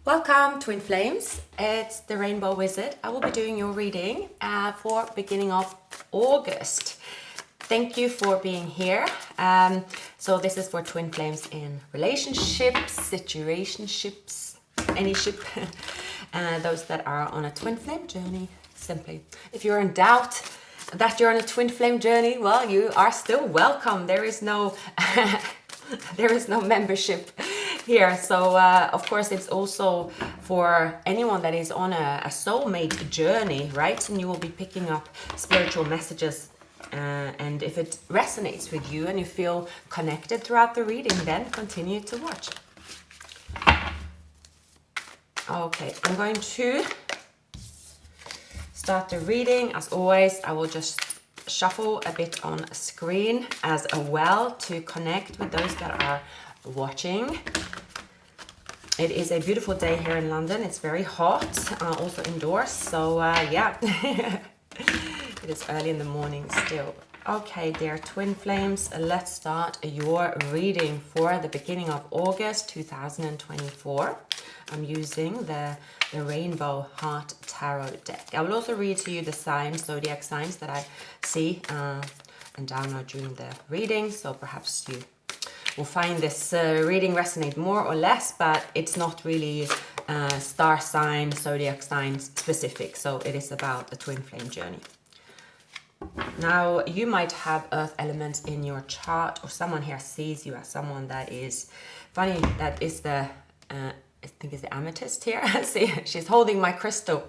Welcome, Twin Flames. It's the Rainbow Wizard. I will be doing your reading for beginning of August. Thank you for being here. So this is for Twin Flames in relationships, situationships, any ship, those that are on a Twin Flame journey, simply. If you're in doubt that you're on a Twin Flame journey, well, you are still welcome. There is no there is no membership here. So of course it's also for anyone that is on a soulmate journey, right? And you will be picking up spiritual messages, and if it resonates with you and you feel connected throughout the reading, then continue to watch. Okay, I'm going to start the reading. As always, I will just shuffle a bit on screen as well to connect with those that are watching. It is a beautiful day here in London. It's very hot, also indoors. So yeah, it is early in the morning still. Okay, dear Twin Flames, let's start your reading for the beginning of August 2024. I'm using the Rainbow Heart Tarot deck. I will also read to you the signs, zodiac signs that I see and download during the reading. So perhaps you will find this reading resonate more or less, but it's not really star sign, zodiac sign specific. So it is about the Twin Flame journey. Now, you might have earth elements in your chart, or someone here sees you as someone that is funny. That is the I think it's the amethyst here. See, she's holding my crystal.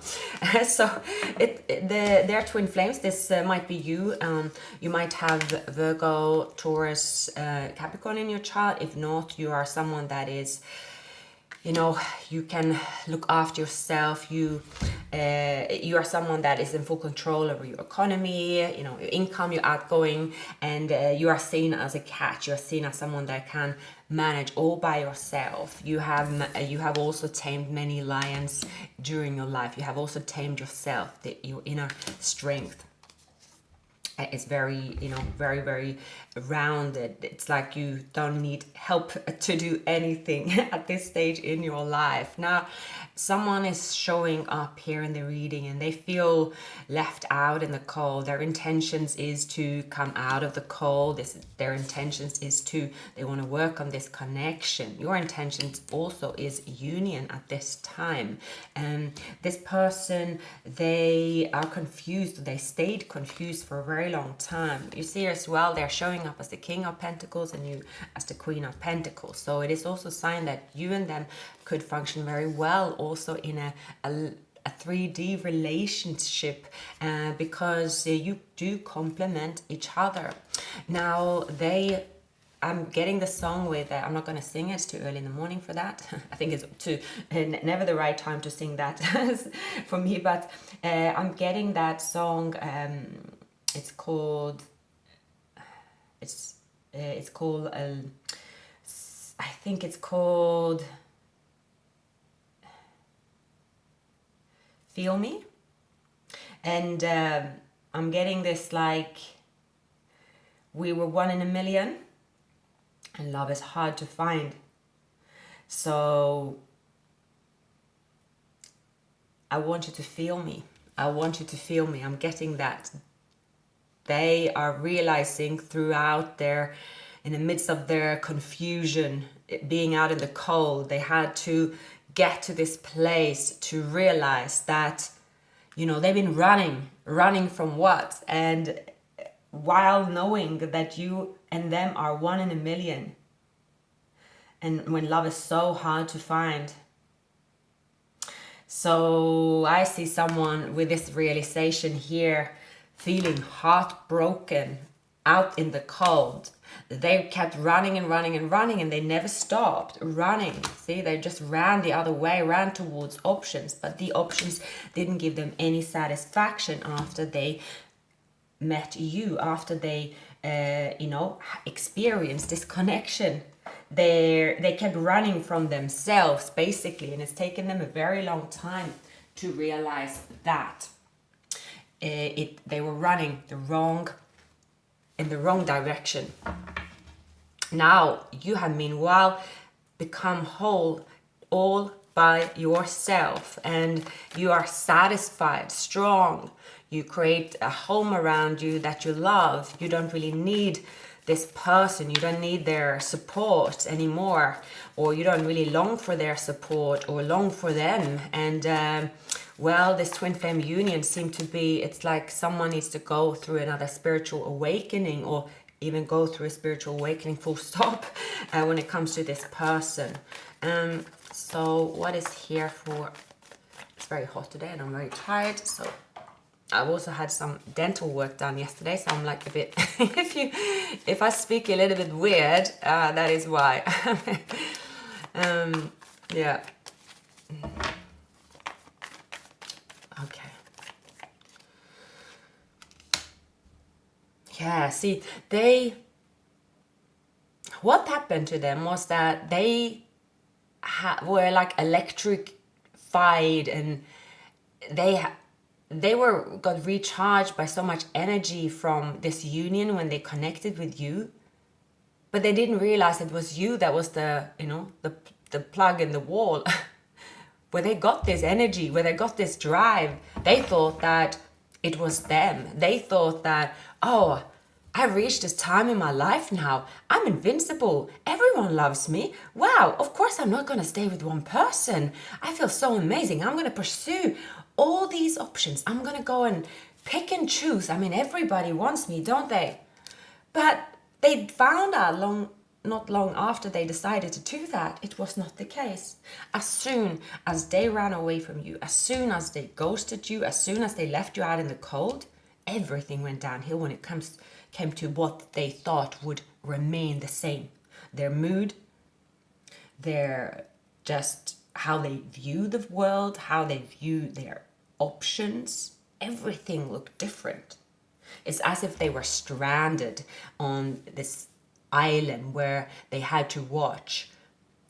So they're Twin Flames. This might be you. You might have Virgo, Taurus, Capricorn in your chart. If not, you are someone that is, you know, you can look after yourself. You are someone that is in full control over your economy, you know, your income, your outgoing, and you are seen as a catch. You are seen as someone that can manage all by yourself. You have also tamed many lions during your life. You have also tamed yourself, your inner strength. It's very, you know, very, very rounded. It's like you don't need help to do anything at this stage in your life. Now, someone is showing up here in the reading and they feel left out in the cold. Their intentions is to come out of the cold. Their intentions is they want to work on this connection. Your intentions also is union at this time. And this person, they are confused. They stayed confused for a very long time. You see as well, they're showing up as the King of Pentacles and you as the Queen of Pentacles. So it is also a sign that you and them could function very well also in a 3D relationship, because you do complement each other. Now I'm getting the song with, I'm not going to sing it, it's too early in the morning for that. I think it's never the right time to sing that for me, but I'm getting that song. It's called I think it's called Feel Me. And I'm getting this like, we were one in a million and love is hard to find. So I want you to feel me. I want you to feel me. I'm getting that. They are realizing throughout in the midst of their confusion, being out in the cold, they had to get to this place to realize that, you know, they've been running from what? And while knowing that you and them are one in a million, and when love is so hard to find. So I see someone with this realization here, feeling heartbroken, out in the cold. They kept running and running and running, and they never stopped running. See, they just ran the other way, ran towards options, but the options didn't give them any satisfaction after they met you, after they, you know, experienced this connection. They kept running from themselves, basically, and it's taken them a very long time to realize that they were running in the wrong direction. Now you have meanwhile become whole, all by yourself and you are satisfied, strong, you create a home around you that you love, you don't really need this person, you don't need their support anymore, or you don't really long for their support or long for them. And well, this twin flame union seemed to be, it's like someone needs to go through another spiritual awakening, or even go through a spiritual awakening full stop when it comes to this person. So what is here for, it's very hot today and I'm very tired, so I've also had some dental work done yesterday, so I'm like a bit, if I speak a little bit weird, that is why. Yeah. Okay. Yeah, see, what happened to them was that they were like electrified, and they got recharged by so much energy from this union when they connected with you, but they didn't realize it was you that was the plug in the wall. Where they got this energy, where they got this drive, they thought that it was them. They thought that, oh, I've reached this time in my life now. I'm invincible. Everyone loves me. Wow, of course I'm not going to stay with one person. I feel so amazing. I'm going to pursue all these options. I'm going to go and pick and choose. I mean, everybody wants me, don't they? But they found out not long after they decided to do that, it was not the case. As soon as they ran away from you, as soon as they ghosted you, as soon as they left you out in the cold, everything went downhill when it came to what they thought would remain the same. Their mood, their just how they view the world, how they view their options, everything looked different. It's as if they were stranded on this island where they had to watch,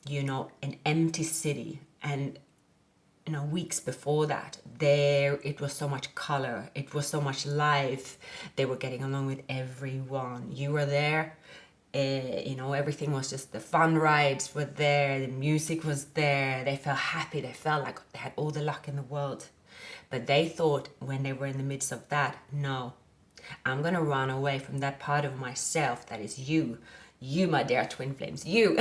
an empty city. And, weeks before that, it was so much color. It was so much life. They were getting along with everyone. You were there. Everything was just, the fun rides were there. The music was there. They felt happy. They felt like they had all the luck in the world. But they thought when they were in the midst of that, no, I'm going to run away from that part of myself that is you, my dear twin flames, you.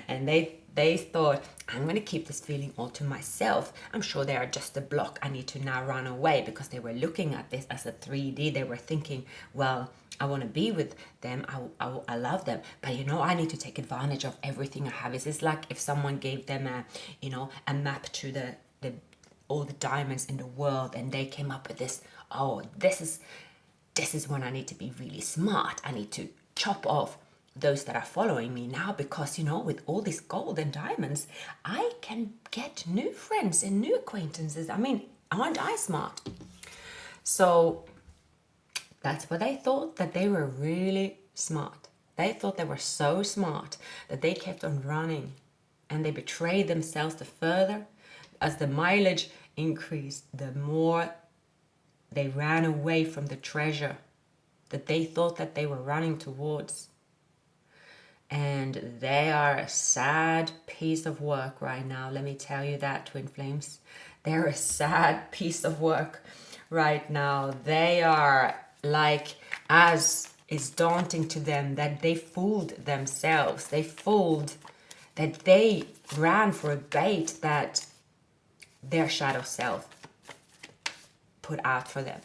And they thought, I'm going to keep this feeling all to myself. I'm sure they are just a block. I need to now run away, because they were looking at this as a 3D. They were thinking, well, I want to be with them. I love them. But, I need to take advantage of everything I have. It's like if someone gave them a map to the all the diamonds in the world, and they came up with this, oh, this is when I need to be really smart. I need to chop off those that are following me now, because, with all these gold and diamonds, I can get new friends and new acquaintances. I mean, aren't I smart? So that's what they thought, that they were really smart. They thought they were so smart that they kept on running, and they betrayed themselves the further. As the mileage increased, the more they ran away from the treasure that they thought that they were running towards. And they are a sad piece of work right now. Let me tell you that, twin flames. They're a sad piece of work right now. They are like, as is daunting to them, that they fooled themselves. They fooled that they ran for a bait that their shadow self put out for them.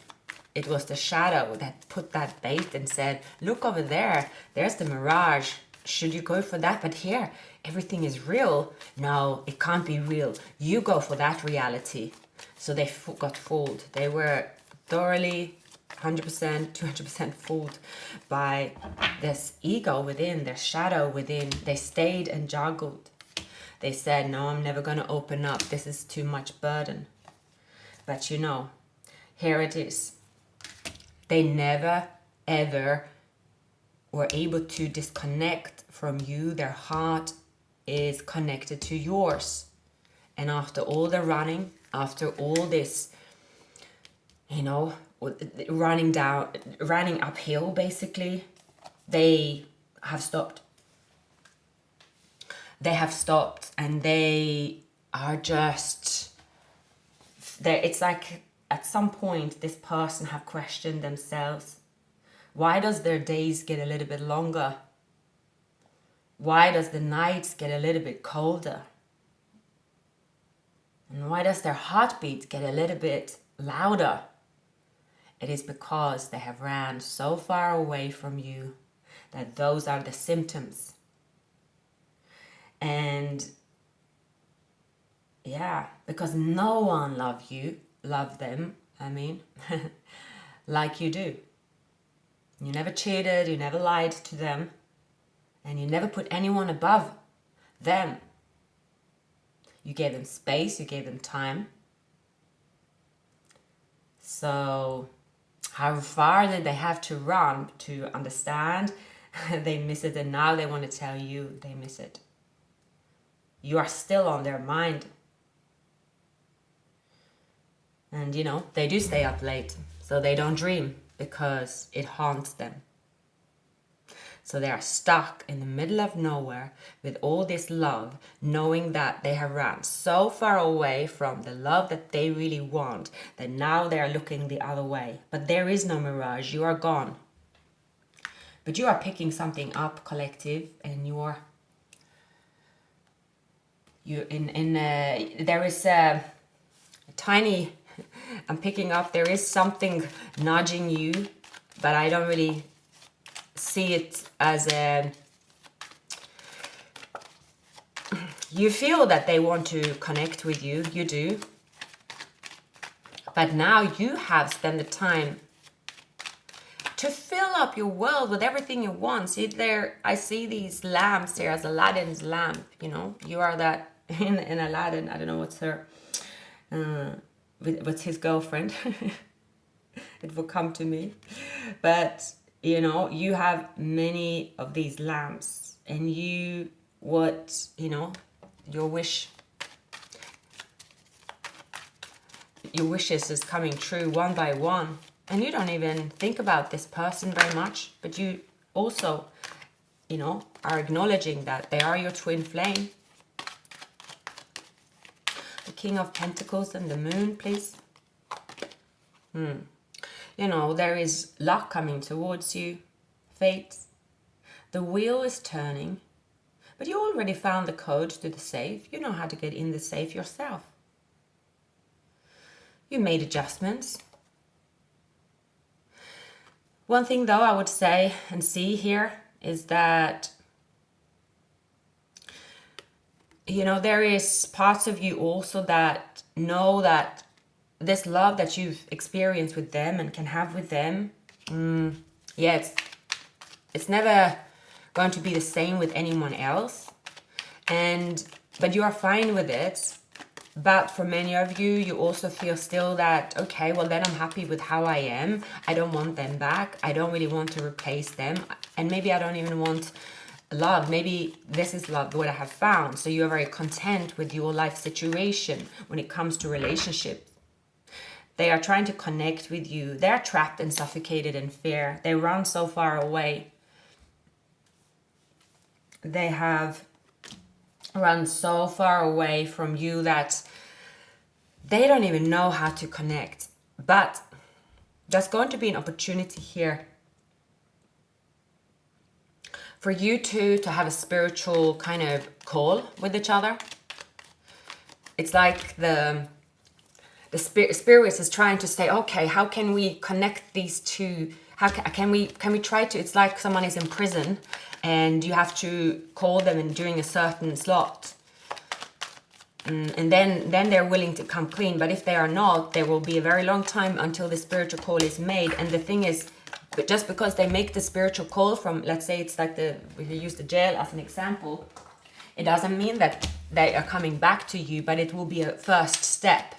It was the shadow that put that bait and said, look over there, there's the mirage. Should you go for that? But here, everything is real. No, it can't be real. You go for that reality. So they got fooled. They were thoroughly 100%, 200% fooled by this ego within, their shadow within. They stayed and juggled. They said, no, I'm never going to open up. This is too much burden. But here it is. They never, ever were able to disconnect from you. Their heart is connected to yours. And after all the running, after all this, running uphill, basically, they have stopped. They have stopped, and they are just there. It's like at some point this person have questioned themselves. Why does their days get a little bit longer? Why does the nights get a little bit colder? And why does their heartbeat get a little bit louder? It is because they have ran so far away from you that those are the symptoms. And yeah, because no one love them, like you do. You never cheated, you never lied to them, and you never put anyone above them. You gave them space, you gave them time. So how far did they have to run to understand they miss it, and now they want to tell you they miss it? You are still on their mind. And they do stay up late, so they don't dream because it haunts them. So they are stuck in the middle of nowhere with all this love, knowing that they have run so far away from the love that they really want that now they are looking the other way. But there is no mirage, you are gone. But you are picking something up, collective, and there is a tiny, I'm picking up, there is something nudging you, but I don't really see it as you feel that they want to connect with you, you do. But now you have spent the time to fill up your world with everything you want. See there, I see these lamps there as Aladdin's lamp, you are that in Aladdin, I don't know what's her, what's his girlfriend. It will come to me. But you have many of these lamps, and your wishes is coming true one by one, and you don't even think about this person very much, but you also are acknowledging that they are your twin flame. The King of Pentacles and the Moon, please. There is luck coming towards you, fate. The wheel is turning, but you already found the code to the safe. You know how to get in the safe yourself. You made adjustments. One thing though I would say and see here is that, there is parts of you also that know that this love that you've experienced with them and can have with them, it's never going to be the same with anyone else. But you are fine with it. But for many of you, you also feel still that, okay, well then I'm happy with how I am. I don't want them back. I don't really want to replace them. And maybe I don't even want love. Maybe this is love, what I have found. So you're very content with your life situation when it comes to relationships. They are trying to connect with you. They're trapped and suffocated in fear. They run so far away. They have run so far away from you that they don't even know how to connect. But there's going to be an opportunity here for you two to have a spiritual kind of call with each other. It's like the spirit is trying to say, okay, how can we connect these two? How can we try to? It's like someone is in prison, and you have to call them and during a certain slot, and then they're willing to come clean. But if they are not, there will be a very long time until the spiritual call is made. And the thing is, but just because they make the spiritual call from, let's say it's like we use the jail as an example, it doesn't mean that they are coming back to you, but it will be a first step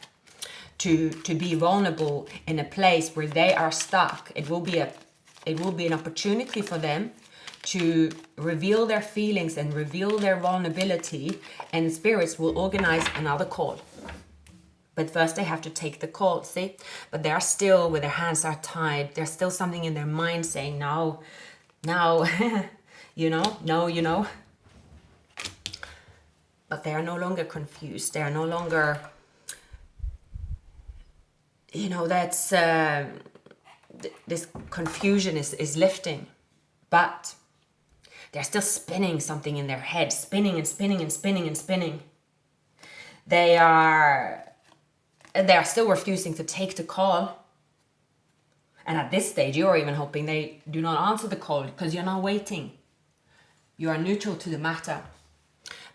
to be vulnerable in a place where they are stuck. It will be an opportunity for them to reveal their feelings and reveal their vulnerability, and spirits will organize another call. But first they have to take the call, see? But they are still, with their hands are tied, there's still something in their mind saying, no, no, no. but they are no longer confused. They are no longer, that's this confusion is lifting, but they're still spinning something in their head, spinning and spinning and spinning and spinning. They are still refusing to take the call. And at this stage, you're even hoping they do not answer the call because you're not waiting. You are neutral to the matter.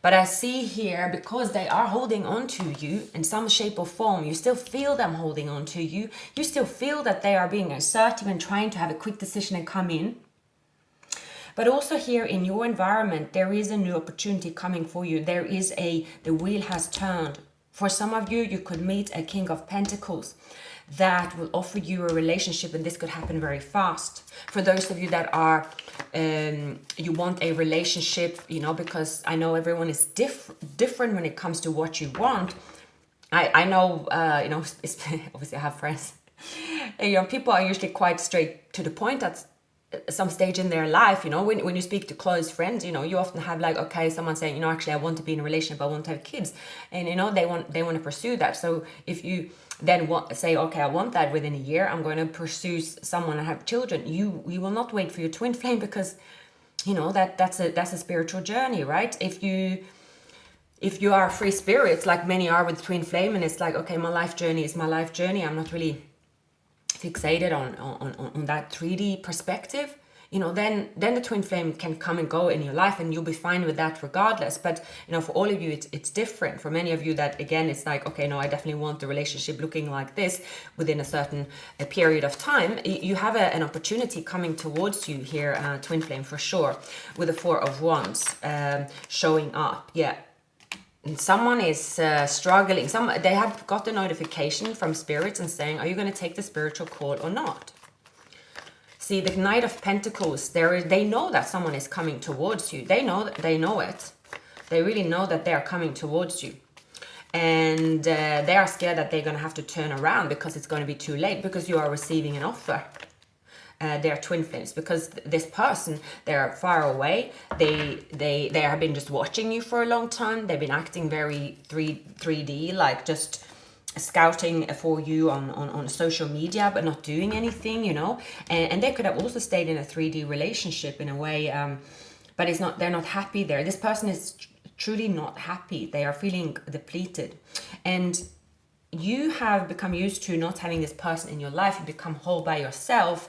But I see here, because they are holding on to you in some shape or form, you still feel them holding on to you. You still feel that they are being assertive and trying to have a quick decision and come in. But also here in your environment, there is a new opportunity coming for you. The wheel has turned. For some of you, you could meet a King of Pentacles that will offer you a relationship, and this could happen very fast. For those of you that are, you want a relationship, because I know everyone is different when it comes to what you want. I know, obviously I have friends. People are usually quite straight to the point at some stage in their life. When you speak to close friends, you often have someone saying, actually I want to be in a relationship, I want to have kids, and they want to pursue that. So if you then say, okay, I want that, within a year I'm going to pursue someone and have children, you will not wait for your twin flame, because that's a spiritual journey, right? If you are a free spirit, like many are with twin flame, and it's like, okay, my life journey is my life journey, I'm not really fixated on that 3D perspective, then the twin flame can come and go in your life, and you'll be fine with that regardless. But for all of you, it's different. For many of you, that again, it's like, okay, no, I definitely want the relationship looking like this within a certain period of time. You have an opportunity coming towards you here, twin flame, for sure, with the Four of Wands showing up. Yeah. And someone is struggling. They have got a notification from spirits and saying, are you going to take the spiritual call or not? See, the Knight of Pentacles, they know that someone is coming towards you. They know it. They really know that they are coming towards you. And they are scared that they're going to have to turn around because it's going to be too late, because you are receiving an offer. They're twin flames, because this person, they're far away. They have been just watching you for a long time. They've been acting very 3D, like just scouting for you on social media, but not doing anything, and they could have also stayed in a 3D relationship in a way, but they're not happy there. This person is truly not happy. They are feeling depleted, and you have become used to not having this person in your life. You become whole by yourself.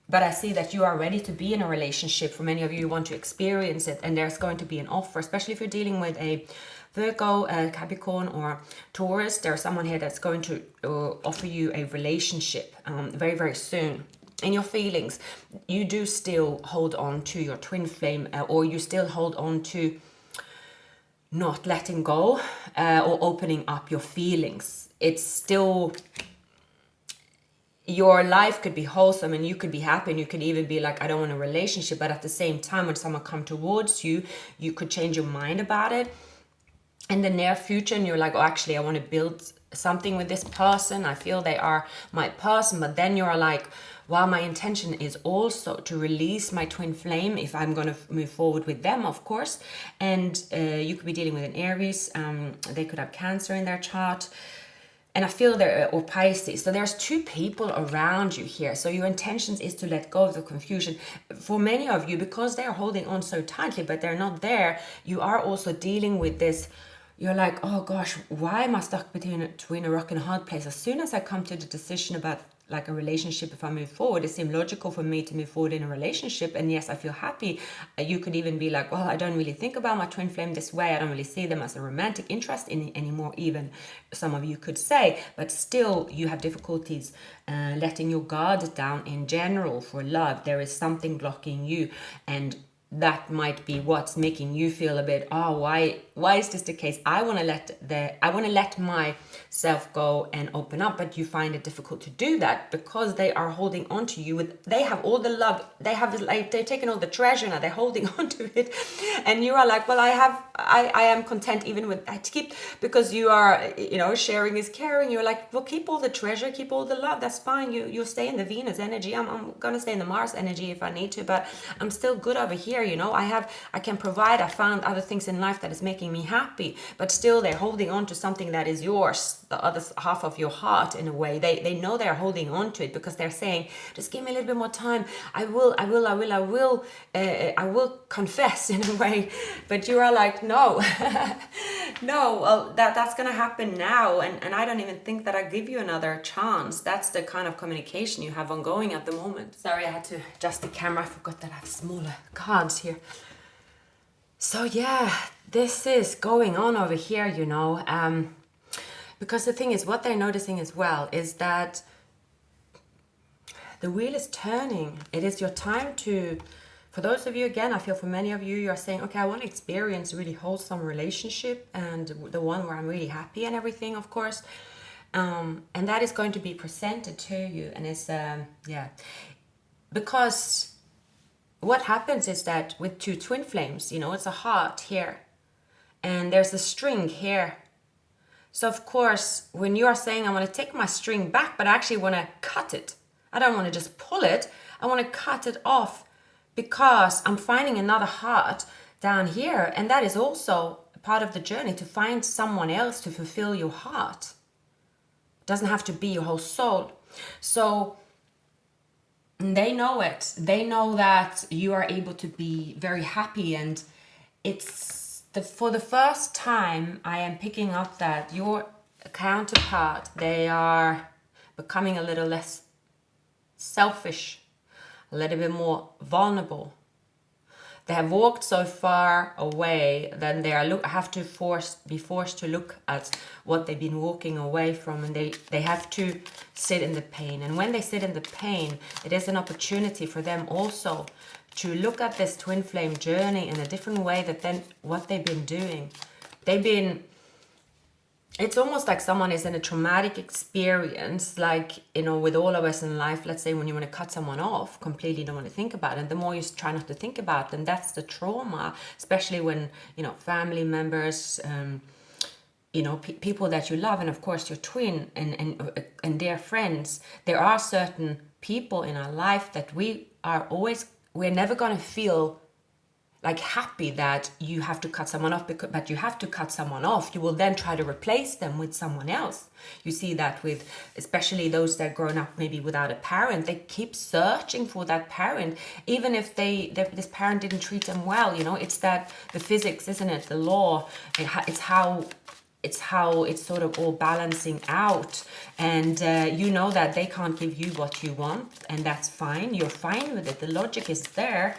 But I see that you are ready to be in a relationship. For many of you, you want to experience it, and there's going to be an offer, especially if you're dealing with a Virgo, Capricorn, or Taurus. There's someone here that's going to offer you a relationship very, very soon. In your feelings, you do still hold on to your twin flame, or you still hold on to not letting go or opening up your feelings. It's still... Your life could be wholesome and you could be happy, and you could even be like, I don't want a relationship. But at the same time, when someone comes towards you, you could change your mind about it in the near future, and you're like, oh, actually, I want to build something with this person. I feel they are my person. But then you're like, well, my intention is also to release my twin flame if I'm going to move forward with them, of course. And you could be dealing with an Aries. They could have Cancer in their chart. And I feel there, or Pisces. So there's two people around you here. So your intentions is to let go of the confusion. For many of you, because they're holding on so tightly, but they're not there, you are also dealing with this. You're like, oh gosh, why am I stuck between a rock and a hard place? As soon as I come to the decision about like a relationship, if I move forward, it seemed logical for me to move forward in a relationship. And yes, I feel happy. You could even be like, well, I don't really think about my twin flame this way. I don't really see them as a romantic interest anymore, even some of you could say. But still, you have difficulties letting your guard down in general for love. There is something blocking you, and that might be what's making you feel a bit, oh, why is this the case? I want to let myself go and open up, but you find it difficult to do that because they are holding on to you they have all the love, they're taking all the treasure now, they're holding on to it, and you are like, well, I am content even with that, because you are, sharing is caring. You're like, well, keep all the treasure, keep all the love, that's fine. You stay in the Venus energy. I'm gonna stay in the Mars energy if I need to, but I'm still good over here. you know, I can provide, I found other things in life that is making me happy, but still they're holding on to something that is yours, the other half of your heart in a way. They know they're holding on to it because they're saying, just give me a little bit more time. I will confess in a way. But you are like, no, no, well, that's going to happen now. And I don't even think that I give you another chance. That's the kind of communication you have ongoing at the moment. Sorry, I had to adjust the camera. I forgot that I have smaller cards here. So yeah, this is going on over here, you know, because the thing is, what they're noticing as well is that the wheel is turning. It is your time to, for those of you, again, I feel for many of you, you're saying, okay, I want to experience a really wholesome relationship and the one where I'm really happy and everything, of course. And that is going to be presented to you. And it's, yeah, because what happens is that with two twin flames, you know, it's a heart here and there's a string here. So of course, when you are saying, I want to take my string back, but I actually want to cut it. I don't want to just pull it. I want to cut it off because I'm finding another heart down here. And that is also part of the journey, to find someone else to fulfill your heart. It doesn't have to be your whole soul. So they know it. They know that you are able to be very happy. And it's for the first time I am picking up that your counterpart, they are becoming a little less selfish, a little bit more vulnerable. They have walked so far away that they have to be forced to look at what they've been walking away from, and they have to sit in the pain. And when they sit in the pain, it is an opportunity for them also to look at this twin flame journey in a different way than what they've been doing. It's almost like someone is in a traumatic experience, like, you know, with all of us in life. Let's say when you want to cut someone off, completely don't want to think about it. And the more you try not to think about it, then that's the trauma, especially when, you know, family members, you know, people that you love, and of course your twin and their friends. There are certain people in our life that we're never going to feel like happy that you have to cut someone off, but you have to cut someone off. You will then try to replace them with someone else. You see that with especially those that grown up maybe without a parent. They keep searching for that parent, even if this parent didn't treat them well. You know, it's that the physics, isn't it? The law. It's how it's sort of all balancing out. And you know that they can't give you what you want, and that's fine. You're fine with it. The logic is there.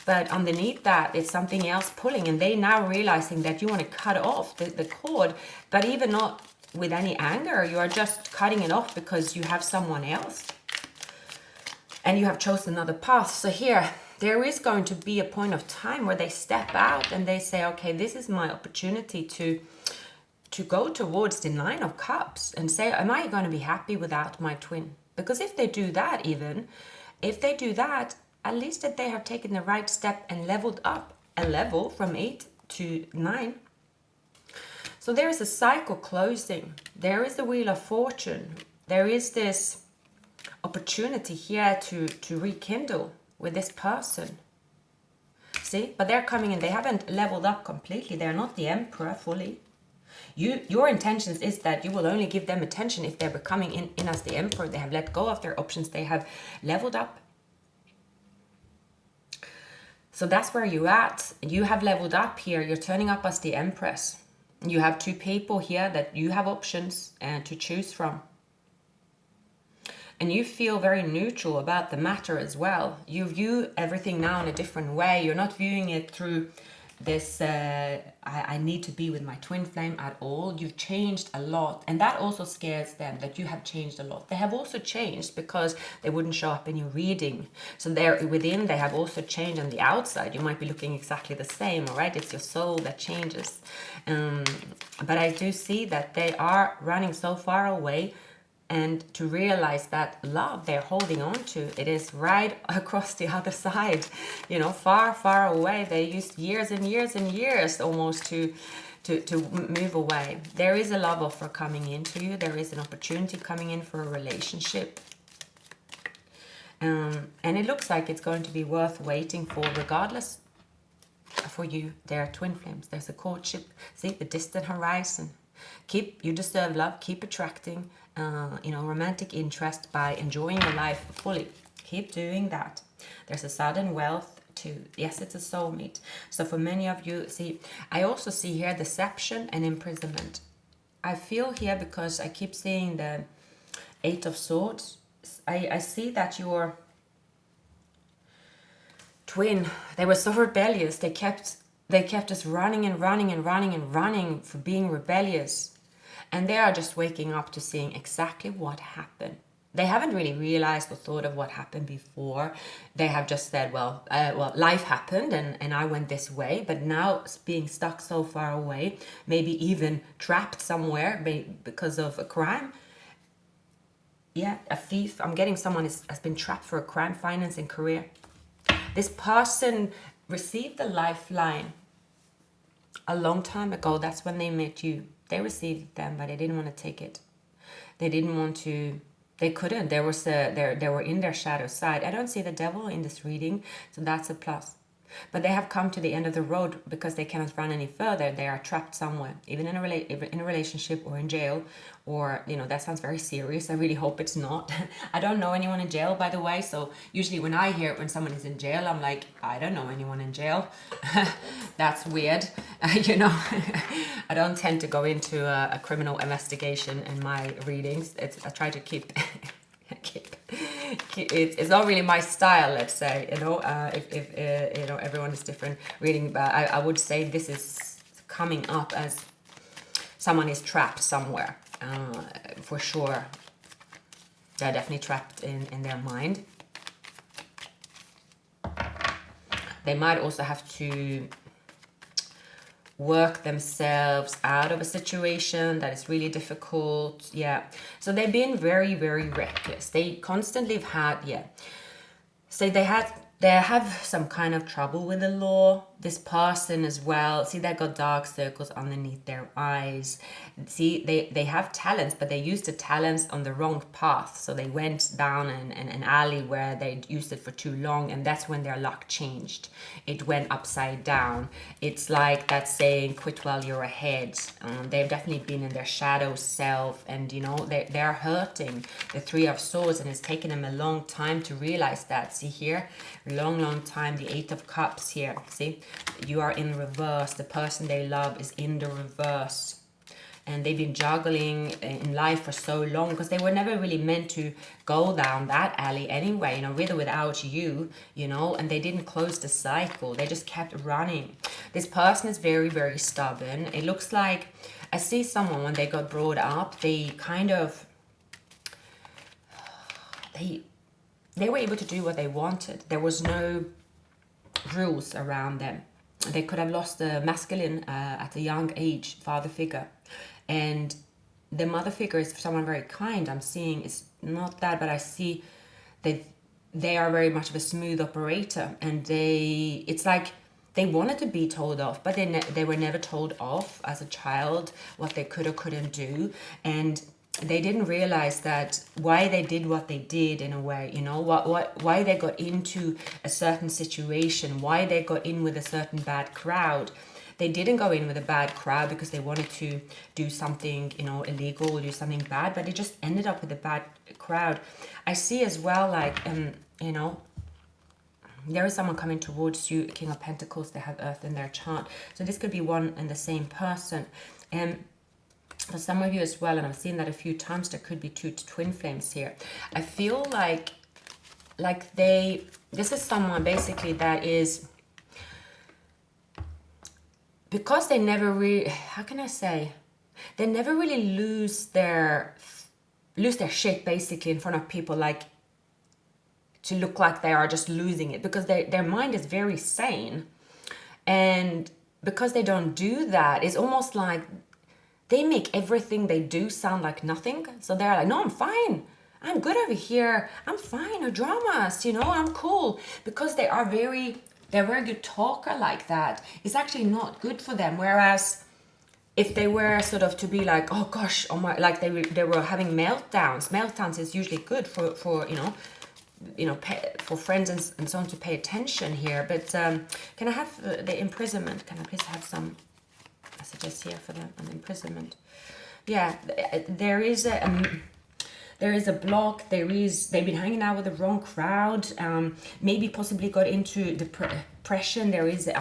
But underneath that, it's something else pulling. And they now realizing that you want to cut off the cord, but even not with any anger. You are just cutting it off because you have someone else. And you have chosen another path. So here, there is going to be a point of time where they step out and they say, okay, this is my opportunity to go towards the Nine of Cups and say, am I going to be happy without my twin? Because if they do that, at least that they have taken the right step and leveled up a level from 8 to 9. So there is a cycle closing. There is the Wheel of Fortune. There is this opportunity here to rekindle with this person. See, but they're coming in. They haven't leveled up completely. They're not the Emperor fully. Your intentions is that you will only give them attention if they're becoming in as the Emperor. They have let go of their options. They have leveled up. So that's where you're at. You have leveled up here. You're turning up as the Empress. You have two people here that you have options to choose from. And you feel very neutral about the matter as well. You view everything now in a different way. You're not viewing it through this, I need to be with my twin flame at all. You've changed a lot. And that also scares them, that you have changed a lot. They have also changed because they wouldn't show up in your reading. So they're within, they have also changed on the outside. You might be looking exactly the same, all right? It's your soul that changes. But I do see that they are running so far away, and to realize that love they're holding on to, it is right across the other side, you know, far, far away. They used years and years and years almost to move away. There is a love offer coming into you. There is an opportunity coming in for a relationship. And it looks like it's going to be worth waiting for, regardless for you. There are twin flames. There's a courtship. See, the distant horizon. You deserve love. Keep attracting, romantic interest by enjoying your life fully. Keep doing that. There's a sudden wealth too. Yes, it's a soulmate. So for many of you, see, I also see here deception and imprisonment. I feel here, because I keep seeing the Eight of Swords. I see that your twin, they were so rebellious. They kept us running and running and running and running for being rebellious. And they are just waking up to seeing exactly what happened. They haven't really realized or thought of what happened before. They have just said, well, life happened and I went this way. But now being stuck so far away, maybe even trapped somewhere because of a crime. Yeah, a thief. I'm getting someone has been trapped for a crime, finance and career. This person received the lifeline a long time ago. That's when they met you. They received them, but they didn't want to take it. They didn't want to. They couldn't. They were in their shadow side. I don't see the devil in this reading, so that's a plus. But they have come to the end of the road because they cannot run any further. They are trapped somewhere, even in a relationship or in jail, or that sounds very serious. I really hope it's not. I don't know anyone in jail, by the way. So usually when I hear when someone is in jail, I'm like, I don't know anyone in jail. That's weird. I don't tend to go into a criminal investigation in my readings. I try to keep. It's not really my style, let's say, if everyone is different reading, but I would say this is coming up as someone is trapped somewhere, for sure. They're definitely trapped in their mind. They might also have to work themselves out of a situation that is really difficult. Yeah, so they've been very, very reckless. They constantly have had, so they have some kind of trouble with the law. This person as well, see, they got dark circles underneath their eyes. See, they have talents, but they used the talents on the wrong path. So they went down an alley where they used it for too long, and that's when their luck changed. It went upside down. It's like that saying, quit while you're ahead. They've definitely been in their shadow self, and they're hurting. The Three of Swords, and it's taken them a long time to realize that. See here, long time. The Eight of Cups here, see, you are in reverse. The person they love is in the reverse, and they've been juggling in life for so long because they were never really meant to go down that alley anyway, with or without you, and they didn't close the cycle. They just kept running. This person is very, very stubborn. It looks like I see someone, when they got brought up, they kind of they were able to do what they wanted. There was no rules around them. They could have lost the masculine at a young age, father figure. And the mother figure is someone very kind. I'm seeing it's not that, but I see that they are very much of a smooth operator. And it's like they wanted to be told off, but they were never told off as a child, what they could or couldn't do. And they didn't realize that why they did what they did, in a way, why they got into a certain situation, why they got in with a certain bad crowd. They didn't go in with a bad crowd because they wanted to do something, illegal or do something bad, but they just ended up with a bad crowd. I see as well, like, there is someone coming towards you, King of Pentacles. They have Earth in their chart. So this could be one and the same person. And for some of you as well, and I've seen that a few times, there could be two twin flames here. I feel like this is someone basically that is, because they never really, how can I say, they never really lose their shit basically in front of people, like to look like they are just losing it, because their mind is very sane. And because they don't do that, it's almost like they make everything they do sound like nothing. So they're like, no, I'm fine. I'm good over here. I'm fine. No dramas, I'm cool. Because they're a very good talker like that. It's actually not good for them. Whereas if they were sort of to be like, oh gosh, oh my, like they were having meltdowns. Meltdowns is usually good for for friends and so on to pay attention here. But can I have the imprisonment? Can I please have some messages here for them on imprisonment? Yeah, there is a block. They've been hanging out with the wrong crowd. Maybe possibly got into depression. There is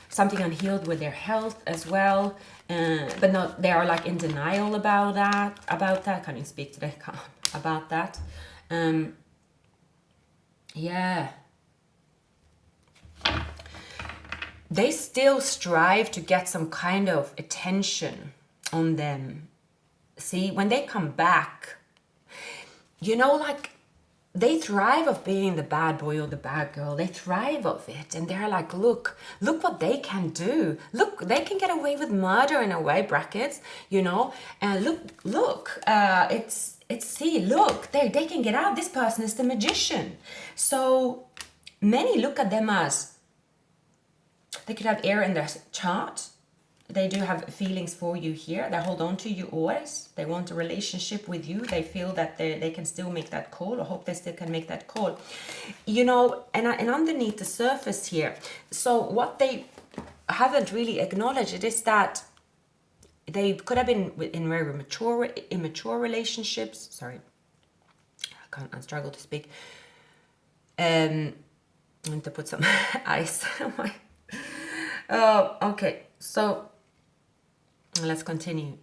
something unhealed with their health as well. But not, they are like in denial about that. Can't even speak today about that. Yeah. They still strive to get some kind of attention on them. See, when they come back, like they thrive of being the bad boy or the bad girl. They thrive of it. And they're like, look what they can do. Look, they can get away with murder in a way, brackets, and look, look, they can get out. This person is the magician. So many look at them as, they could have air in their chart. They do have feelings for you here. They hold on to you always. They want a relationship with you. They feel that they can still make that call, or hope they still can make that call. And underneath the surface here, so what they haven't really acknowledged is that they could have been in very immature relationships. Sorry, I struggle to speak. I need to put some ice on my... okay, so let's continue.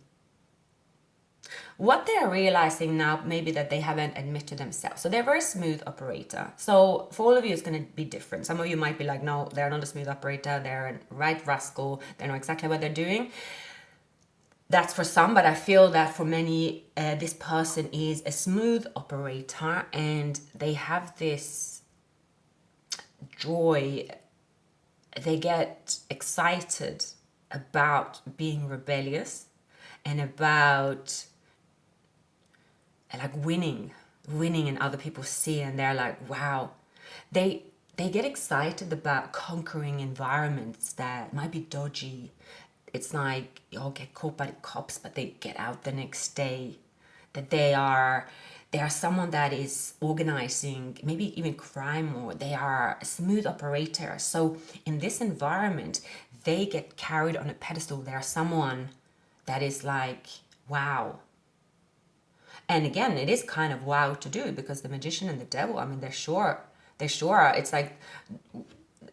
What they are realizing now, maybe that they haven't admitted to themselves. So they're a very smooth operator. So for all of you, it's going to be different. Some of you might be like, no, they're not a smooth operator. They're a right rascal. They know exactly what they're doing. That's for some, but I feel that for many, this person is a smooth operator, and they have this joy. They get excited about being rebellious and about like winning and other people see, and they're like, wow. They get excited about conquering environments that might be dodgy. It's like, you'll get caught by the cops, but they get out the next day. That they are someone that is organizing, maybe even crime, or they are a smooth operator. So in this environment, they get carried on a pedestal. They are someone that is like, wow. And again, it is kind of wow to do, because the magician and the devil, I mean, they're sure, it's like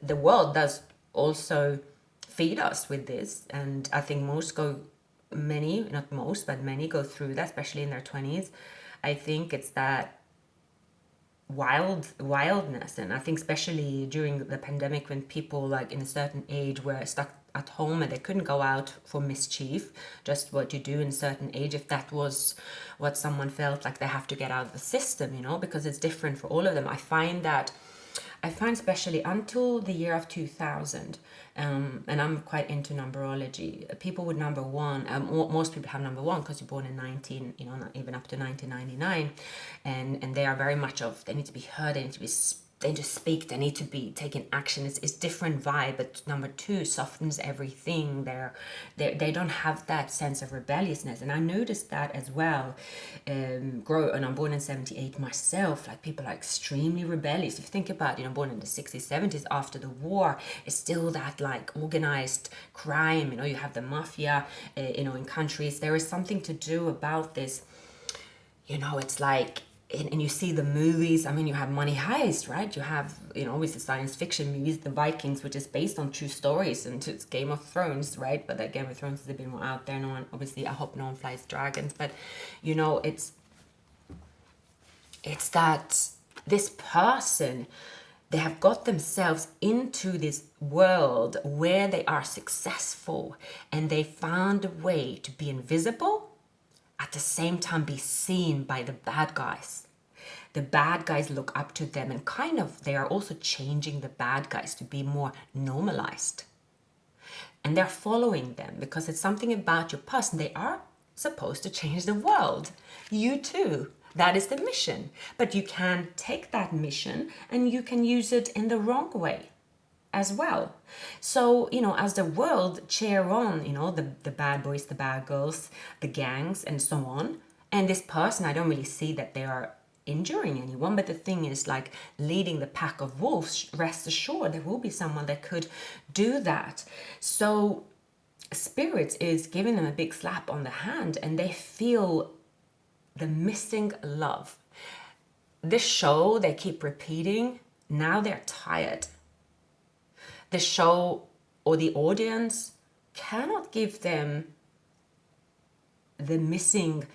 the world does also feed us with this. And I think many go through that, especially in their 20s. I think it's that wildness. And I think especially during the pandemic, when people like in a certain age were stuck at home and they couldn't go out for mischief, just what you do in a certain age, if that was what someone felt like they have to get out of the system, because it's different for all of them. I find especially until the year of 2000, and I'm quite into numerology, people with number one, most people have number one because you're born in not even up to 1999, and they are very much they need to be heard, they need to speak, they need to be taking action. It's different vibe, but number two softens everything. They don't have that sense of rebelliousness, and I noticed that as well. And I'm born in 78 myself. Like, people are extremely rebellious. If you think about, born in the 60s, 70s, after the war, it's still that like organized crime. You have the mafia. In countries, there is something to do about this. It's like. And you see the movies, I mean, you have Money Heist, right? You have, obviously science fiction movies, The Vikings, which is based on true stories, and it's Game of Thrones, right? But that Game of Thrones is a bit more out there. I hope no one flies dragons, but, it's that this person, they have got themselves into this world where they are successful, and they found a way to be invisible, at the same time be seen by the bad guys. The bad guys look up to them, and they are also changing the bad guys to be more normalized. And they're following them because it's something about your person. They are supposed to change the world. You too. That is the mission. But you can take that mission and you can use it in the wrong way as well. So, as the world cheer on, the bad boys, the bad girls, the gangs, and so on. And this person, I don't really see that they are injuring anyone, but the thing is, like, leading the pack of wolves, rest assured there will be someone that could do that. So Spirit is giving them a big slap on the hand, and they feel the missing love. This show they keep repeating, now they're tired. The show or the audience cannot give them the missing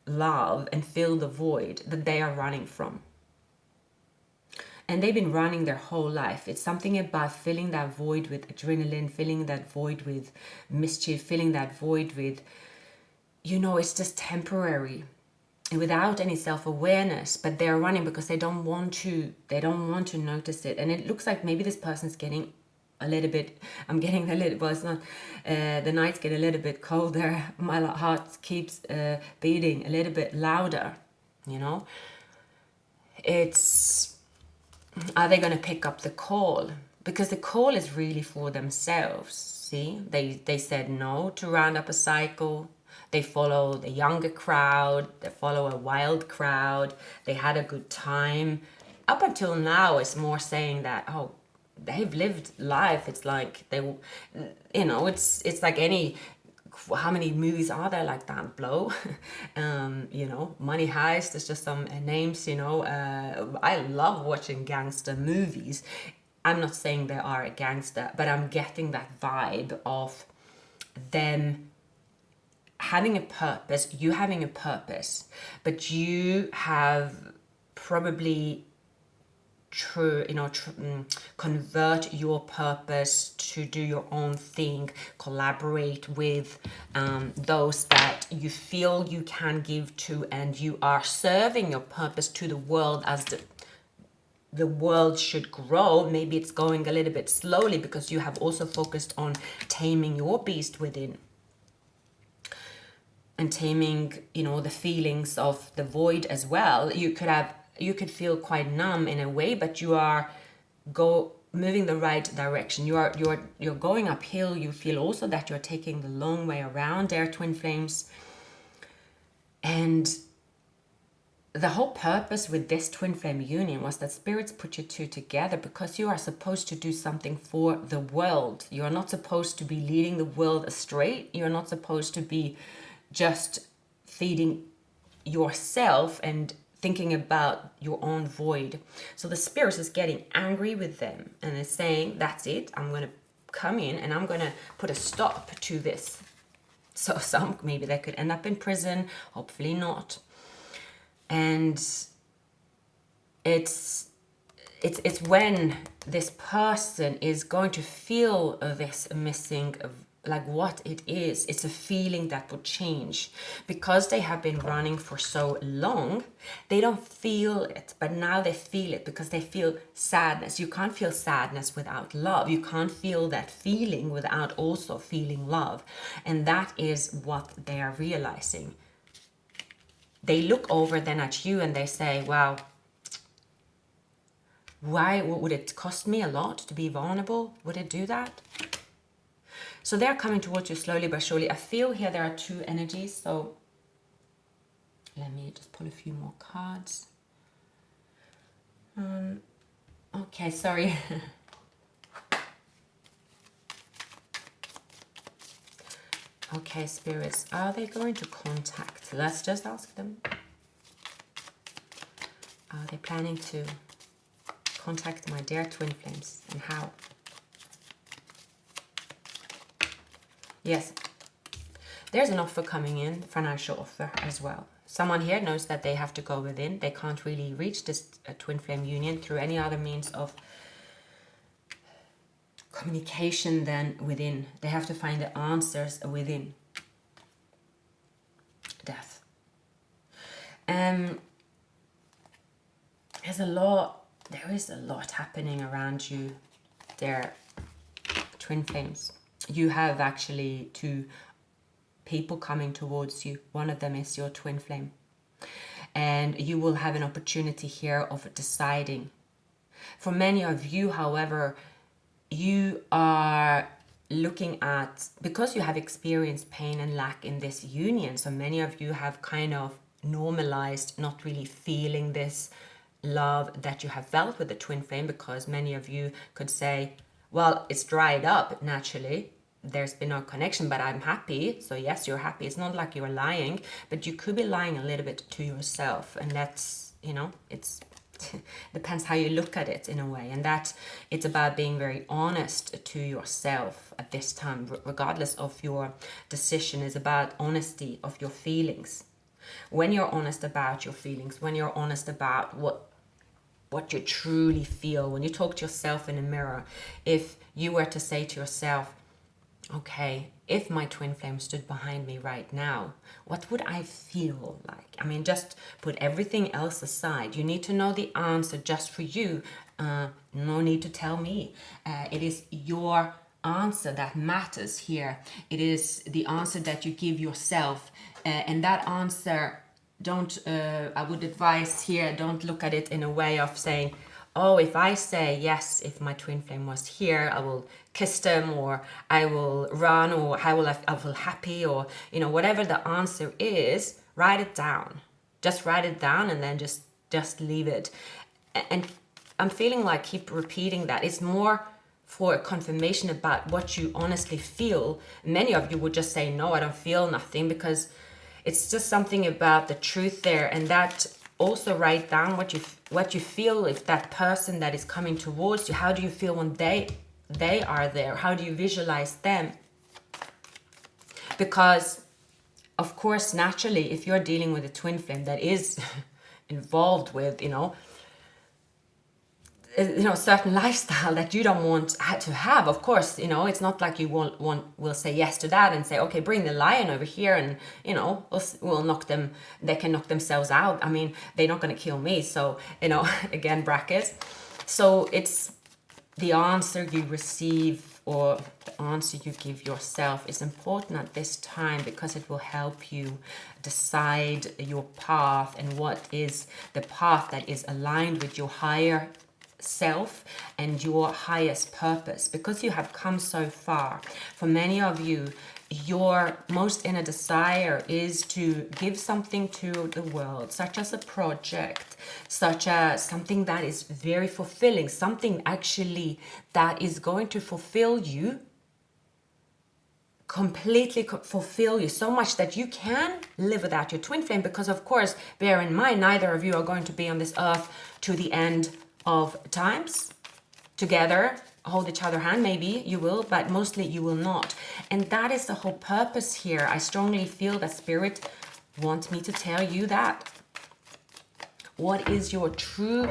love and fill the void that they are running from. And they've been running their whole life. It's something about filling that void with adrenaline, filling that void with mischief, filling that void with, it's just temporary and without any self-awareness. But they're running because they don't want to notice it. And it looks like maybe this person's getting a little bit, well, it's not, the nights get a little bit colder. My heart keeps beating a little bit louder, It's, are they going to pick up the call? Because the call is really for themselves. See, they said no to round up a cycle. They follow the younger crowd. They follow a wild crowd. They had a good time. Up until now, it's more saying that, oh, they've lived life. It's like they, it's like any, how many movies are there like that? Blow, Money Heist. There's just some names, I love watching gangster movies. I'm not saying they are a gangster, but I'm getting that vibe of them having a purpose, you having a purpose, but you have probably convert your purpose to do your own thing, collaborate with those that you feel you can give to, and you are serving your purpose to the world as the world should grow. Maybe it's going a little bit slowly because you have also focused on taming your beast within and taming, the feelings of the void as well. You could feel quite numb in a way, but you are moving the right direction. You're going uphill. You feel also that you're taking the long way around there, twin flames. And the whole purpose with this twin flame union was that spirits put you two together because you are supposed to do something for the world. You are not supposed to be leading the world astray. You're not supposed to be just feeding yourself and thinking about your own void. So the spirit is getting angry with them and is saying, that's it, I'm going to come in and I'm going to put a stop to this. So maybe they could end up in prison, hopefully not. And it's when this person is going to feel this missing, like what it is. It's a feeling that would change. Because they have been running for so long, they don't feel it. But now they feel it because they feel sadness. You can't feel sadness without love. You can't feel that feeling without also feeling love. And that is what they are realizing. They look over then at you and they say, wow, why would it cost me a lot to be vulnerable? Would it do that? So they're coming towards you slowly but surely. I feel here there are two energies. So let me just pull a few more cards. Okay, sorry. Okay, spirits, are they going to contact? Let's just ask them. Are they planning to contact my dear twin flames, and how? Yes, there's an offer coming in, financial offer as well. Someone here knows that they have to go within. They can't really reach this twin flame union through any other means of communication than within. They have to find the answers within death. There is a lot happening around you there, twin flames. You have actually two people coming towards you. One of them is your twin flame. And you will have an opportunity here of deciding. For many of you, however, you are looking at, because you have experienced pain and lack in this union, so many of you have kind of normalized not really feeling this love that you have felt with the twin flame, because many of you could say, well, it's dried up naturally. There's been no connection, but I'm happy. So yes, you're happy. It's not like you're lying, but you could be lying a little bit to yourself. And that's, it's depends how you look at it in a way. And that it's about being very honest to yourself at this time, regardless of your decision, is about honesty of your feelings. When you're honest about your feelings, when you're honest about what you truly feel, when you talk to yourself in a mirror, if you were to say to yourself, okay, if my twin flame stood behind me right now, what would I feel like? I mean, just put everything else aside. You need to know the answer just for you. No need to tell me. It is your answer that matters here. It is the answer that you give yourself. And that answer, I would advise here, don't look at it in a way of saying, oh, if I say yes, if my twin flame was here, I will kiss them, or I will run, or I will feel happy, or whatever the answer is, write it down. Just write it down and then just leave it. And I'm feeling like keep repeating that. It's more for a confirmation about what you honestly feel. Many of you would just say, no, I don't feel nothing, because it's just something about the truth there. And that also write down what you feel. If that person that is coming towards you, how do you feel when they are there? How do you visualize them? Because of course, naturally, if you're dealing with a twin flame that is involved with certain lifestyle that you don't want to have, of course, it's not like you will say yes to that and say, okay, bring the lion over here, and we'll knock them, they can knock themselves out. I mean, they're not going to kill me. So again, brackets. So it's the answer you receive, or the answer you give yourself, is important at this time, because it will help you decide your path, and what is the path that is aligned with your higher self and your highest purpose, because you have come so far. For many of you, your most inner desire is to give something to the world, such as a project, such as something that is very fulfilling, something actually that is going to fulfill you, completely fulfill you, so much that you can live without your twin flame. Because of course, bear in mind, neither of you are going to be on this earth to the end of times together, hold each other hand. Maybe you will, but mostly you will not. And that is the whole purpose here. I strongly feel that Spirit wants me to tell you that. What is your true,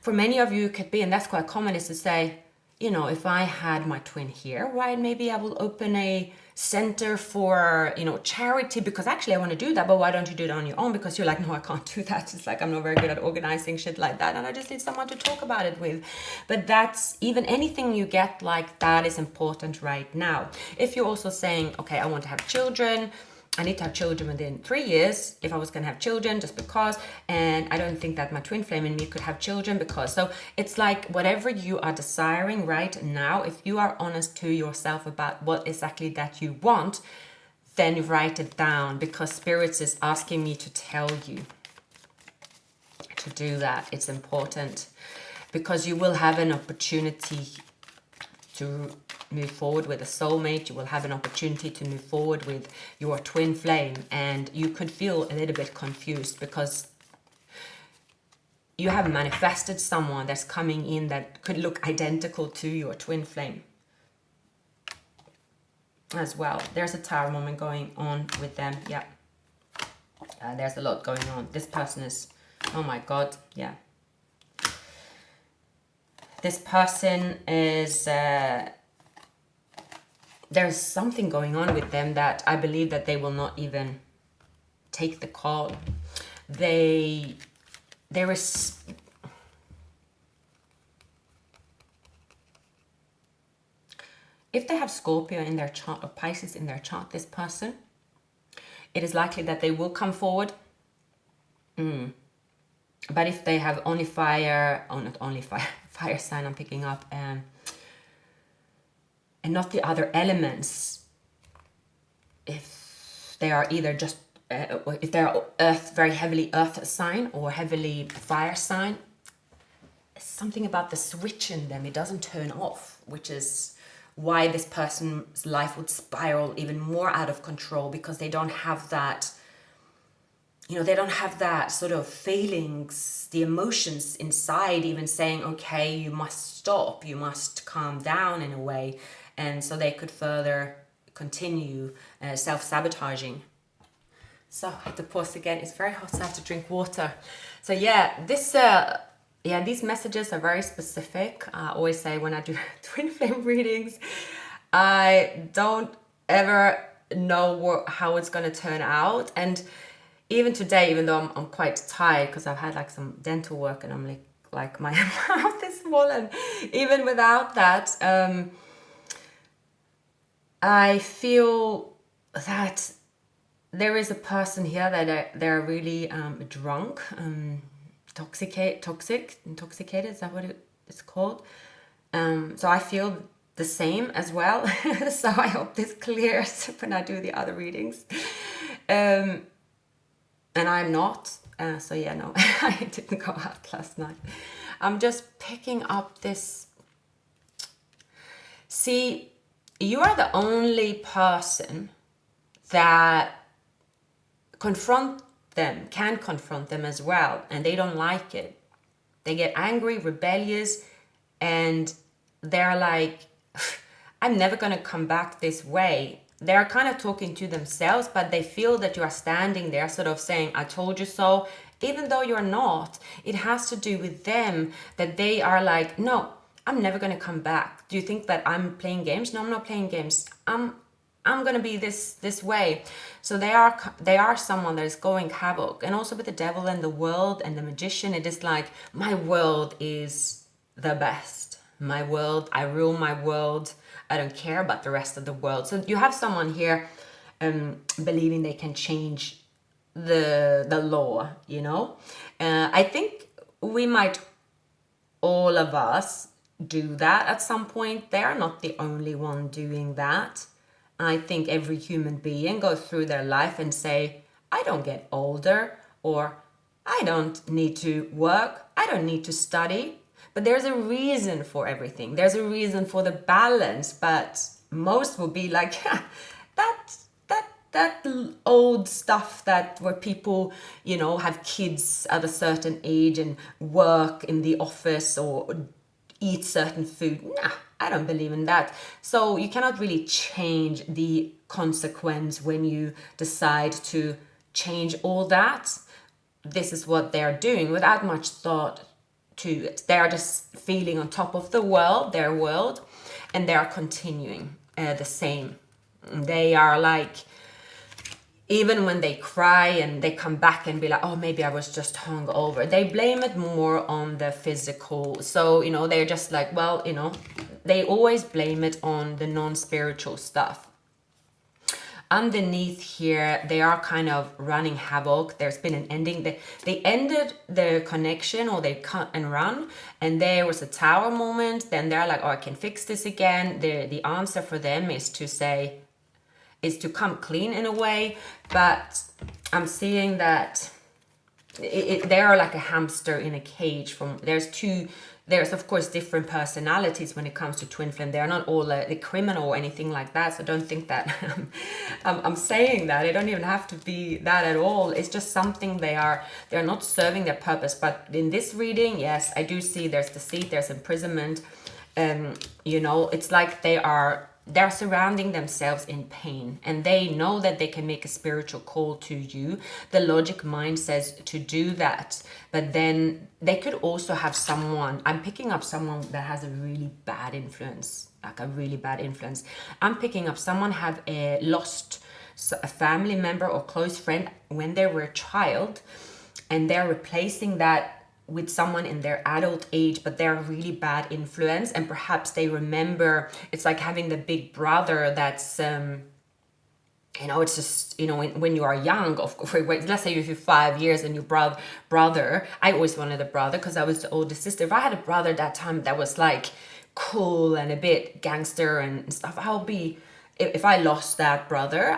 for many of you it could be, and that's quite common, is to say, if I had my twin here, right, maybe I will open a center for, charity, because actually I want to do that. But why don't you do it on your own? Because you're like, no, I can't do that. It's like, I'm not very good at organizing shit like that, and I just need someone to talk about it with. But that's, even anything you get like that is important right now. If you're also saying, okay, I want to have children, I need to have children within 3 years, if I was going to have children, just because, and I don't think that my twin flame in me could have children because. So it's like, whatever you are desiring right now, if you are honest to yourself about what exactly that you want, then write it down, because Spirits is asking me to tell you to do that. It's important, because you will have an opportunity to move forward with a soulmate. You will have an opportunity to move forward with your twin flame, and you could feel a little bit confused because you have manifested someone that's coming in that could look identical to your twin flame as well. There's a tower moment going on with them. Yeah, there's a lot going on. This person is, oh my god, yeah, this person is there's something going on with them that I believe that they will not even take the call. There is, if they have Scorpio in their chart or Pisces in their chart, this person, it is likely that they will come forward. But if they have only fire, not only fire, fire sign I'm picking up, and not the other elements, if they are either just if they're earth, very heavily earth sign or heavily fire sign, something about the switch in them, it doesn't turn off, which is why this person's life would spiral even more out of control, because they don't have that, they don't have that sort of feelings, the emotions inside even saying, okay, you must stop, you must calm down in a way. And so they could further continue self-sabotaging. So I have to pause again. It's very hot, so I have to drink water. So yeah, these messages are very specific. I always say when I do twin flame readings, I don't ever know how it's going to turn out. And even today, even though I'm quite tired because I've had like some dental work and I'm like my mouth is swollen, even without that, I feel that there is a person here that they're really drunk, intoxicated, is that what it's called? So I feel the same as well. So I hope this clears when I do the other readings. And I'm not. So yeah, no, I didn't go out last night. I'm just picking up this. See, you are the only person that can confront them as well, and they don't like it. They get angry, rebellious, and they're like, I'm never going to come back this way. They're kind of talking to themselves, but they feel that you are standing there sort of saying, I told you so, even though you're not. It has to do with them, that they are like, no, I'm never going to come back. Do you think that I'm playing games? No, I'm not playing games. I'm gonna be this way. So they are someone that is going havoc. And also with the devil and the world and the magician, it is like, my world is the best. My world, I rule my world. I don't care about the rest of the world. So you have someone here believing they can change the law, I think we might, all of us, do that at some point. They are not the only one doing that. I think every human being goes through their life and say, I don't get older, or I don't need to work, I don't need to study. But there's a reason for everything. There's a reason for the balance, but most will be like, that old stuff that where people, have kids at a certain age and work in the office or eat certain food. Nah, I don't believe in that. So you cannot really change the consequence when you decide to change all that. This is what they're doing without much thought to it. They are just feeling on top of the world, their world, and they are continuing the same. They are like, even when they cry and they come back and be like, oh, maybe I was just hungover, they blame it more on the physical. So, they're just like, well, they always blame it on the non-spiritual stuff. Underneath here, they are kind of running havoc. There's been an ending. They ended the connection, or they cut and run, and there was a tower moment. Then they're like, oh, I can fix this again. The answer for them is to come clean in a way. But I'm seeing that they are like a hamster in a cage. There's of course different personalities when it comes to twin flame. They're not all the criminal or anything like that. So don't think that I'm saying that. It don't even have to be that at all. It's just something they're not serving their purpose. But in this reading, yes, I do see there's deceit, there's imprisonment. It's like they're surrounding themselves in pain, and they know that they can make a spiritual call to you. The logic mind says to do that, but then they could also have someone. I'm picking up someone that has a really bad influence, like a really bad influence. I'm picking up someone have lost a family member or close friend when they were a child, and they're replacing that with someone in their adult age, but they're a really bad influence. And perhaps they remember, it's like having the big brother that's, it's just, when you are young, of course, let's say you're 5 years and your brother, I always wanted a brother because I was the oldest sister. If I had a brother that time that was like cool and a bit gangster and stuff, if I lost that brother,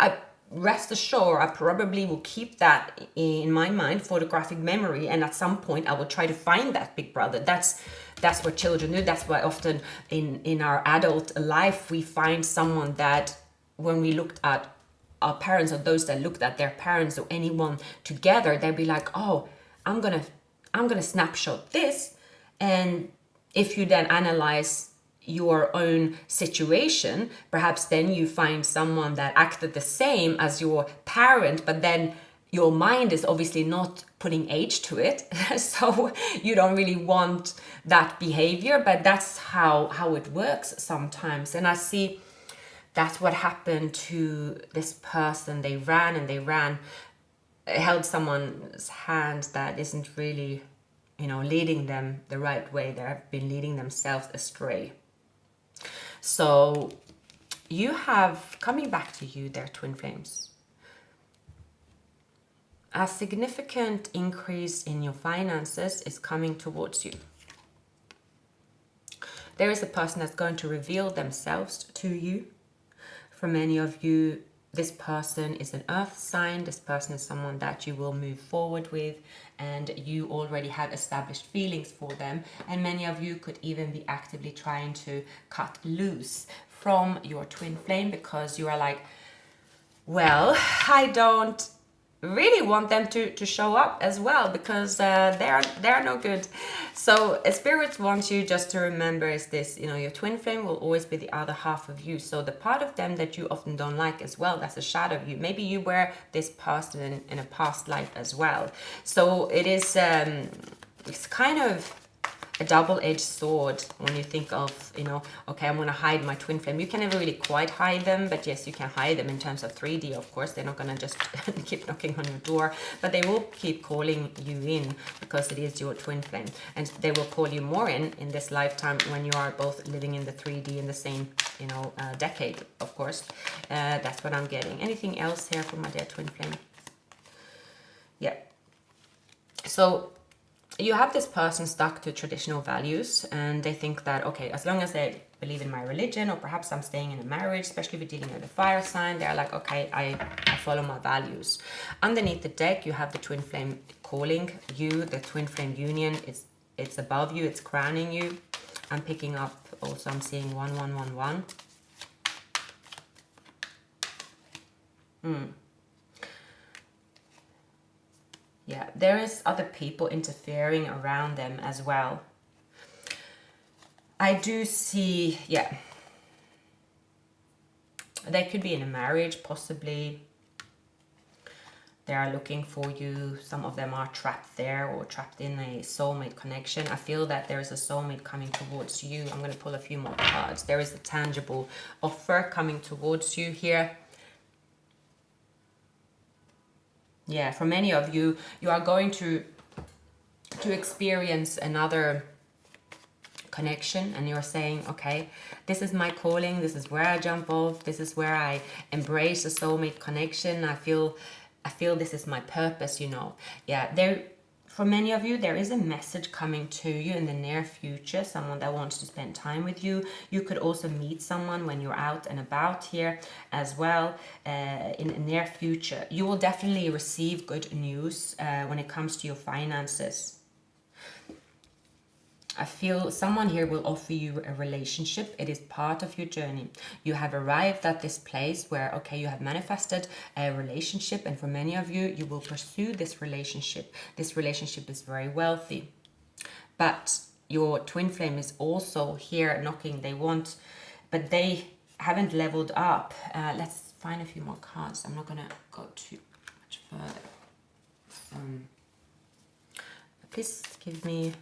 rest assured, I probably will keep that in my mind, photographic memory, and at some point I will try to find that big brother. That's what children do. That's why often in our adult life we find someone that when we looked at our parents, or those that looked at their parents or anyone together, they'd be like, oh, I'm gonna snapshot this. And if you then analyze your own situation, perhaps then you find someone that acted the same as your parent, but then your mind is obviously not putting age to it. So you don't really want that behavior, but that's how it works sometimes. And I see that's what happened to this person. They ran and they ran, held someone's hand that isn't really, leading them the right way. They have been leading themselves astray. So you have, coming back to you there, twin flames, a significant increase in your finances is coming towards you. There is a person that's going to reveal themselves to you. For many of you, this person is an earth sign. This person is someone that you will move forward with, and you already have established feelings for them. And many of you could even be actively trying to cut loose from your twin flame, because you are like, well, I don't really want them to show up as well, because they're no good. So spirits want you just to remember is this, your twin flame will always be the other half of you. So the part of them that you often don't like as well, that's a shadow of you. Maybe you were this person in a past life as well. So it is it's kind of a double-edged sword when you think of, okay, I'm going to hide my twin flame. You can never really quite hide them, but yes, you can hide them in terms of 3D, of course. They're not going to just keep knocking on your door, but they will keep calling you in because it is your twin flame. And they will call you more in this lifetime when you are both living in the 3D in the same, decade, of course. That's what I'm getting. Anything else here for my dear twin flame? Yeah. So you have this person stuck to traditional values, and they think that, okay, as long as they believe in my religion, or perhaps I'm staying in a marriage, especially if you're dealing with a fire sign, they're like, okay, I follow my values. Underneath the deck, you have the twin flame calling you, the twin flame union. It's above you, it's crowning you. I'm picking up also, I'm seeing 1111. Yeah, there is other people interfering around them as well. I do see, yeah, they could be in a marriage, possibly. They are looking for you. Some of them are trapped there or trapped in a soulmate connection. I feel that there is a soulmate coming towards you. I'm going to pull a few more cards. There is a tangible offer coming towards you here. Yeah, for many of you, you are going to experience another connection, and you're saying, okay, this is my calling, this is where I jump off, this is where I embrace a soulmate connection. I feel this is my purpose, Yeah, for many of you, there is a message coming to you in the near future, someone that wants to spend time with you. You could also meet someone when you're out and about here as well in the near future. You will definitely receive good news when it comes to your finances. I feel someone here will offer you a relationship. It is part of your journey. You have arrived at this place where, okay, you have manifested a relationship, and for many of you, you will pursue this relationship. This relationship is very wealthy. But your twin flame is also here knocking. But they haven't leveled up. Let's find a few more cards. I'm not going to go too much further. Please give me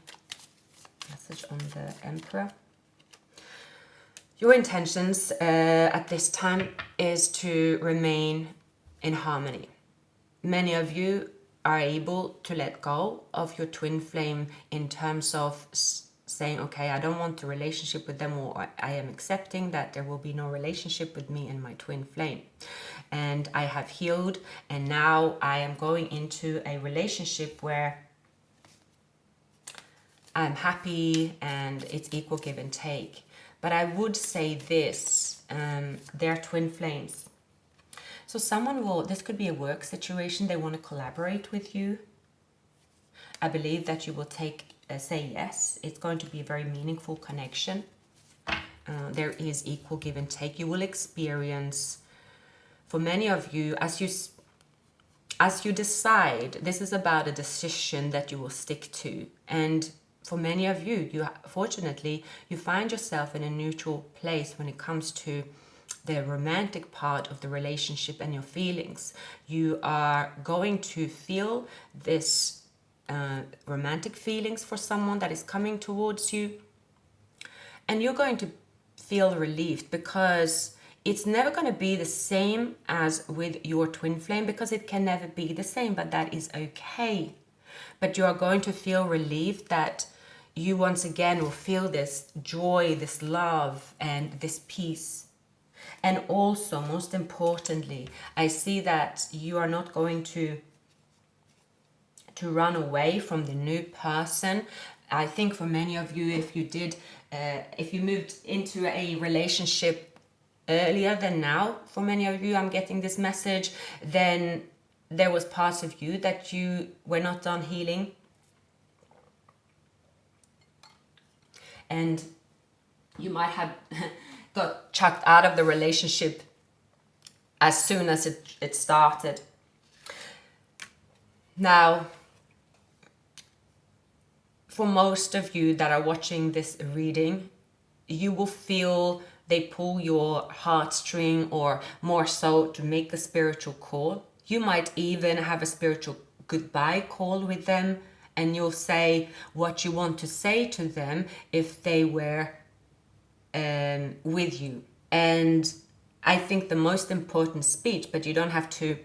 message on the Emperor. Your intentions at this time is to remain in harmony. Many of you are able to let go of your twin flame in terms of saying, okay, I don't want a relationship with them, or I am accepting that there will be no relationship with me and my twin flame. And I have healed, and now I am going into a relationship where I'm happy and it's equal give and take. But I would say this, they're twin flames. So someone will, this could be a work situation, they want to collaborate with you. I believe that you will say yes. It's going to be a very meaningful connection. There is equal give and take. You will experience, for many of you, as you decide, this is about a decision that you will stick to. And for many of you, fortunately, you find yourself in a neutral place when it comes to the romantic part of the relationship and your feelings. You are going to feel this romantic feelings for someone that is coming towards you, and you're going to feel relieved, because it's never going to be the same as with your twin flame, because it can never be the same, but that is okay. But you are going to feel relieved that you once again will feel this joy, this love, and this peace. And also, most importantly, I see that you are not going to run away from the new person. I think for many of you, if you moved into a relationship earlier than now, for many of you, I'm getting this message, then there was parts of you that you were not done healing. And you might have got chucked out of the relationship as soon as it started. Now, for most of you that are watching this reading, you will feel they pull your heartstring, or more so to make the spiritual call. You might even have a spiritual goodbye call with them, and you'll say what you want to say to them if they were with you. And I think the most important speech, but you don't have to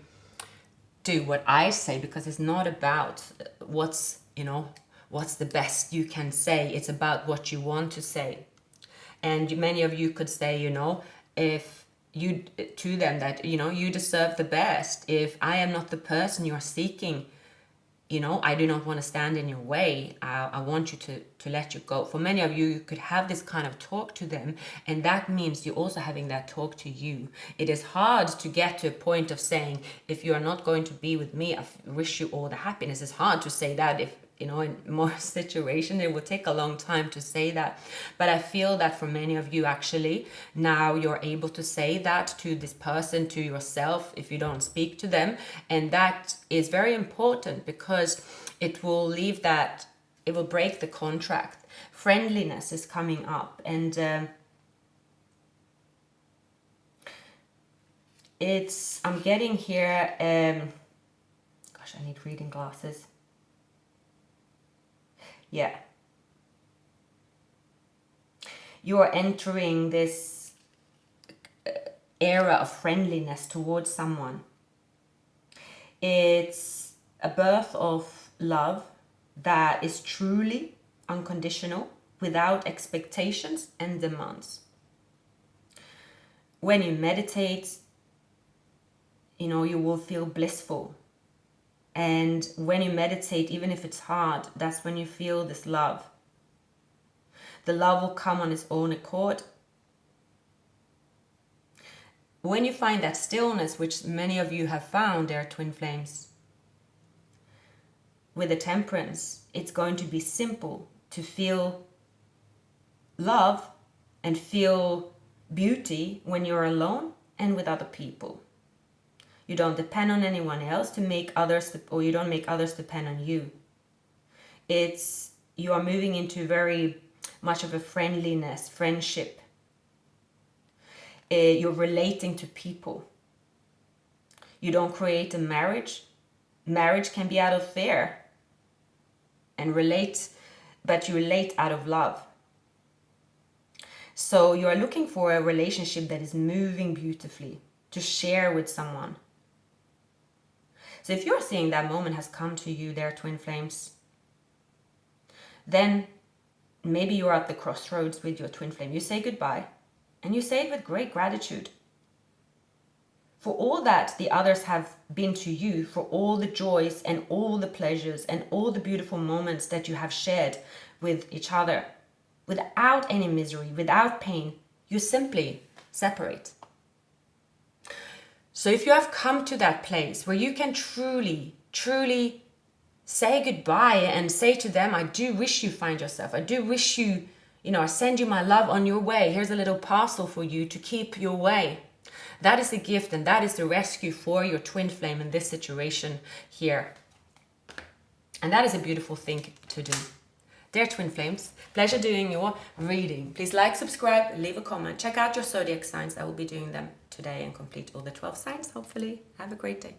do what I say, because it's not about what's the best you can say. It's about what you want to say. And many of you could say, if you to them that, you deserve the best. If I am not the person you're seeking, I do not want to stand in your way. I want you to let you go. For many of you, you could have this kind of talk to them, and that means you're also having that talk to you. It is hard to get to a point of saying, if you are not going to be with me, I wish you all the happiness. It's hard to say that if, in more situations, it will take a long time to say that. But I feel that for many of you, actually, now you're able to say that to this person, to yourself, if you don't speak to them. And that is very important, because it will it will break the contract. Friendliness is coming up, and I'm getting here, gosh, I need reading glasses. Yeah. You are entering this era of friendliness towards someone. It's a birth of love that is truly unconditional, without expectations and demands. When you meditate, you will feel blissful. And when you meditate, even if it's hard, that's when you feel this love. The love will come on its own accord. When you find that stillness, which many of you have found, there are twin flames, with the temperance, it's going to be simple to feel love and feel beauty when you're alone and with other people. You don't depend on anyone else to make others, or you don't make others depend on you. You are moving into very much of a friendship. You're relating to people. You don't create a marriage. Marriage can be out of fear but you relate out of love. So you are looking for a relationship that is moving beautifully, to share with someone. So if you're seeing that moment has come to you, there, twin flames, then maybe you're at the crossroads with your twin flame. You say goodbye, and you say it with great gratitude for all that the others have been to you, for all the joys and all the pleasures and all the beautiful moments that you have shared with each other. Without any misery, without pain, you simply separate. So if you have come to that place where you can truly, truly say goodbye and say to them, I do wish you find yourself. I do wish you, I send you my love on your way. Here's a little parcel for you to keep your way. That is the gift and that is the rescue for your twin flame in this situation here. And that is a beautiful thing to do. Dear twin flames, pleasure doing your reading. Please like, subscribe, leave a comment. Check out your zodiac signs. I will be doing them today and complete all the 12 signs, hopefully. Have a great day.